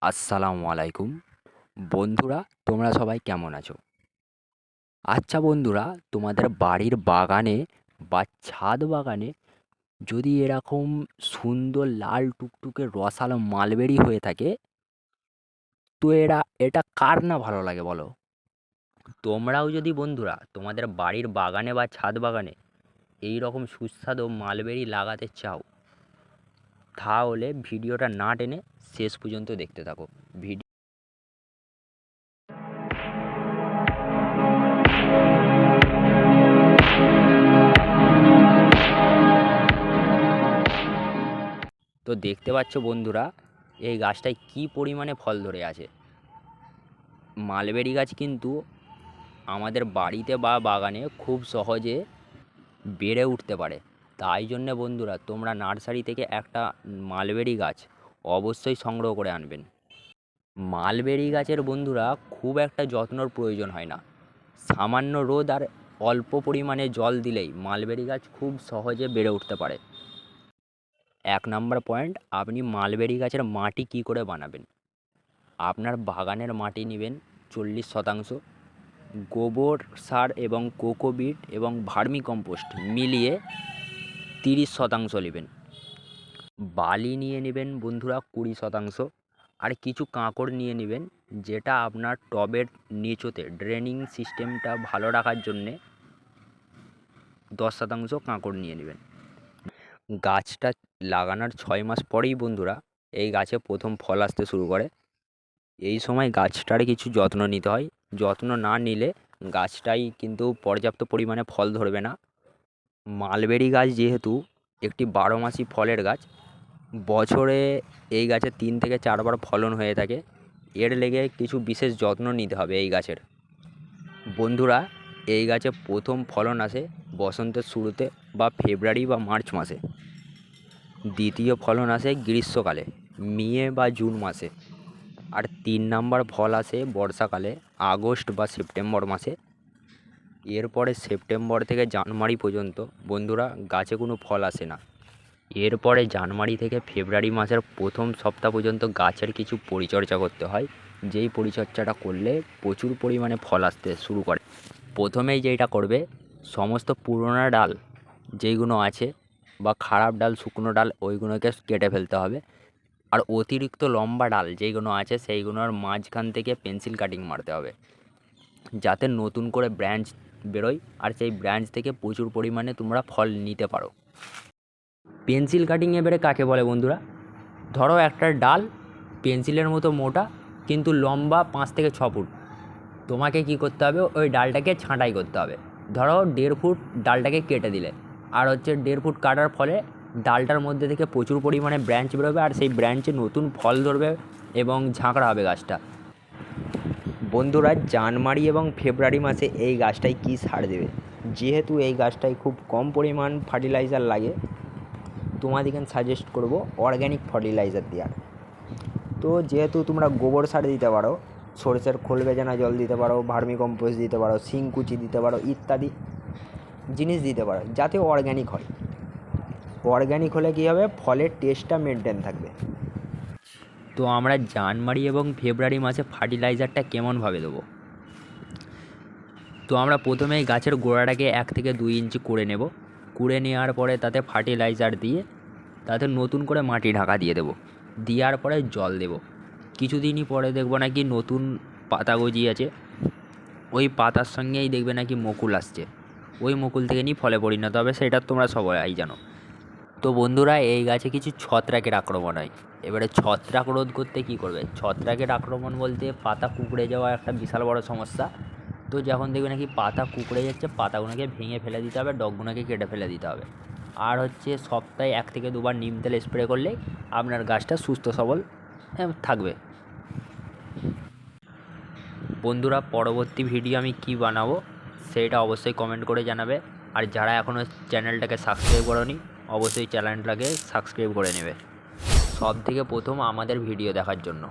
আসসালামু আলাইকুম। বন্ধুরা, তোমরা সবাই কেমন আছো? আচ্ছা বন্ধুরা, তোমাদের বাড়ির বাগানে বা ছাদ বাগানে যদি এরকম সুন্দর লাল টুকটুকে রসালো মালবেরি হয়ে থাকে, তো এটা কার না ভালো লাগে বলো? তোমরাও যদি বন্ধুরা তোমাদের বাড়ির বাগানে বা ছাদ বাগানে এই রকম সুস্বাদু মালবেরি লাগাতে চাও, তাহলে ভিডিওটা না টেনে শেষ পর্যন্ত দেখতে থাকো। ভিডিও তো দেখতে পাচ্ছ বন্ধুরা, এই গাছটায় কী পরিমাণে ফল ধরে আছে। মালবেরি গাছ কিন্তু আমাদের বাড়িতে বা বাগানে খুব সহজে বেড়ে উঠতে পারে। তাই জন্যে বন্ধুরা তোমরা নার্সারি থেকে একটা মালবেরি গাছ অবশ্যই সংগ্রহ করে আনবেন। মালবেরি গাছের বন্ধুরা খুব একটা যত্নর প্রয়োজন হয় না। সামান্য রোদ আর অল্প পরিমাণে জল দিলেই মালবেরি গাছ খুব সহজে বেড়ে উঠতে পারে। ১ নাম্বার পয়েন্ট, আপনি মালবেরি গাছের মাটি কী করে বানাবেন? আপনার বাগানের মাটি নেবেন ৪০%, গোবর সার এবং কোকোপিট এবং ভার্মি কম্পোস্ট মিলিয়ে ৩০% নেবেন। বালি নিয়ে নেবেন বন্ধুরা ২০%, আর কিছু কাঁকড় নিয়ে নেবেন, যেটা আপনার টবের নিচতে ড্রেনিং সিস্টেমটা ভালো রাখার জন্যে ১০% কাঁকড় নিয়ে নেবেন। গাছটা লাগানোর ৬ মাস পরেই বন্ধুরা এই গাছে প্রথম ফল আসতে শুরু করে। এই সময় গাছটার কিছু যত্ন নিতে হয়। যত্ন না নিলে গাছটাই কিন্তু পর্যাপ্ত পরিমাণে ফল ধরবে না। মালবেরি গাছ যেহেতু একটি ১২ মাসি ফলের গাছ, বছরে এই গাছে ৩ থেকে ৪ বার ফলন হয়ে থাকে। এর লেগে কিছু বিশেষ যত্ন নিতে হবে এই গাছের। বন্ধুরা, এই গাছে প্রথম ফলন আসে বসন্তের শুরুতে বা ফেব্রুয়ারি বা মার্চ মাসে। দ্বিতীয় ফলন আসে গ্রীষ্মকালে, মে বা জুন মাসে। আর ৩ নাম্বার ফল আসে বর্ষাকালে, আগস্ট বা সেপ্টেম্বর মাসে। এরপরে সেপ্টেম্বর থেকে জানুয়ারি পর্যন্ত বন্ধুরা গাছে কোনো ফল আসে না। এরপরে জানুয়ারি থেকে ফেব্রুয়ারি মাসের প্রথম সপ্তাহ পর্যন্ত গাছের কিছু পরিচর্যা করতে হয়, যেই পরিচর্যাটা করলে প্রচুর পরিমাণে ফল আসতে শুরু করে। প্রথমেই যেইটা করবে, সমস্ত পুরোনো ডাল যেইগুলো আছে বা খারাপ ডাল, শুকনো ডাল, ওইগুলোকে কেটে ফেলতে হবে। আর অতিরিক্ত লম্বা ডাল যেইগুলো আছে সেইগুলোর মাঝখান থেকে পেন্সিল কাটিং মারতে হবে, যাতে নতুন করে ব্রাঞ্চ বেরোয় আর সেই ব্রাঞ্চ থেকে প্রচুর পরিমাণে তোমরা ফল নিতে পারো। পেন্সিল কাটিং এবারে কাকে বলে বন্ধুরা? ধরো একটা ডাল পেন্সিলের মতো মোটা কিন্তু লম্বা ৫ থেকে ৬ ফুট। তোমাকে কি করতে হবে, ওই ডালটাকে ছাঁটাই করতে হবে। ধরো ১.৫ ফুট ডালটাকে কেটে দিলে, আর হচ্ছে ১.৫ ফুট কাটার ফলে ডালটার মধ্যে থেকে প্রচুর পরিমাণে ব্রাঞ্চ বেরোবে, আর সেই ব্রাঞ্চে নতুন ফল ধরবে এবং ঝাঁকড়া হবে গাছটা। বন্ধুরা, জানুয়ারি এবং ফেব্রুয়ারি মাসে এই গাছটায় কী সার দেবে? যেহেতু এই গাছটায় খুব কম পরিমাণ ফার্টিলাইজার লাগে, তোমাদেরকে সাজেস্ট করব অর্গ্যানিক ফার্টিলাইজার দেওয়ার। তো যেহেতু তোমরা গোবর সার দিতে পারো, সরষের খোল ভেজানো জল দিতে পারো, ভার্মি কম্পোস্ট দিতে পারো, শিংকুচি দিতে পারো, ইত্যাদি জিনিস দিতে পারো, যাতে অর্গ্যানিক হয়। অর্গ্যানিক হলে কী হবে, ফলের টেস্টটা মেনটেন থাকবে। তো আমরা জানুয়ারি এবং ফেব্রুয়ারি মাসে ফার্টিলাইজারটা কেমনভাবে দেবো? তো আমরা প্রথমেই গাছের গোড়াটাকে ১ থেকে ২ ইঞ্চি করে নেব। কুড়ে নেওয়ার পরে তাতে ফার্টিলাইজার দিয়ে তাতে নতুন করে মাটি ঢাকা দিয়ে দেবো। দেওয়ার পরে জল দেব। কিছুদিনই পরে দেখবো নাকি নতুন পাতা গজিয়েছে, ওই পাতার সঙ্গেই দেখবে নাকি মুকুল আসছে। ওই মুকুল থেকে নিয়ে ফলে পরিণত হবে, সেটা তোমরা সবাই জানো। তো বন্ধুরা, এই গাছে কিছু ছত্রাকের আক্রমণ হয়। এবারে ছত্রাক রোধ করতে কী করবে? ছত্রাকের আক্রমণ বলতে পাতা কুঁকড়ে যাওয়া একটা বিশাল বড় সমস্যা। তো যখন দেখবে নাকি পাতা কুঁকড়ে যাচ্ছে, পাতাগুলোকে ভেঙে ফেলে দিতে হবে, ডগগুলোকে কেটে ফেলে দিতে হবে। আর হচ্ছে সপ্তাহে ১ থেকে ২ বার নিম তেল স্প্রে করলেই আপনার গাছটা সুস্থ সবল থাকবে। বন্ধুরা, পরবর্তী ভিডিও আমি কী বানাবো সেইটা অবশ্যই কমেন্ট করে জানাবে। আর যারা এখনও চ্যানেলটাকে সাবস্ক্রাইব করোনি, অবশ্যই চ্যানেলটাকে সাবস্ক্রাইব করে নেবে, সবথেকে প্রথম আমাদের ভিডিও দেখার জন্য।